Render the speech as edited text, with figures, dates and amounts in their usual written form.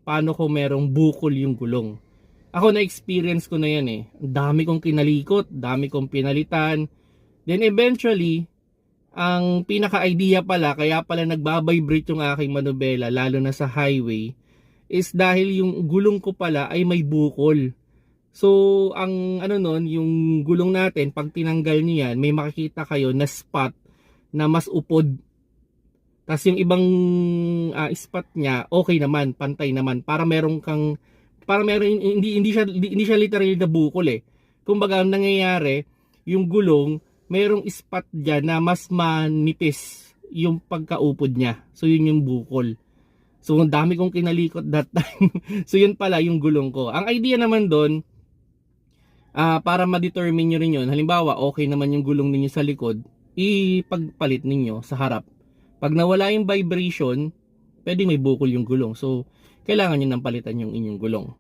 paano ko merong bukol yung gulong. Ako na-experience ko na yan eh. Ang dami kong kinalikot, dami kong pinalitan. Then eventually, ang pinaka-idea pala, kaya pala nagbabibrate yung aking manubela, lalo na sa highway, is dahil yung gulong ko pala ay may bukol. So, ang ano nun, yung gulong natin, pag tinanggal nyo yan, may makikita kayo na spot na mas upod. Tapos yung ibang spot niya, okay naman, pantay naman. Para meron kang, para meron, hindi siya literally na bukol eh. Kumbaga, ang nangyayari, yung gulong, merong spot dyan na mas manipis yung pagkaupod niya. So, yun yung bukol. So, ang dami kong kinalikot that time. So, yun pala yung gulong ko. Ang idea naman doon, para ma-determine nyo rin yun, halimbawa, okay naman yung gulong ninyo sa likod, ipagpalit ninyo sa harap. Pag nawala yung vibration, pwedeng may bukol yung gulong. So, kailangan nyo nang palitan yung inyong gulong.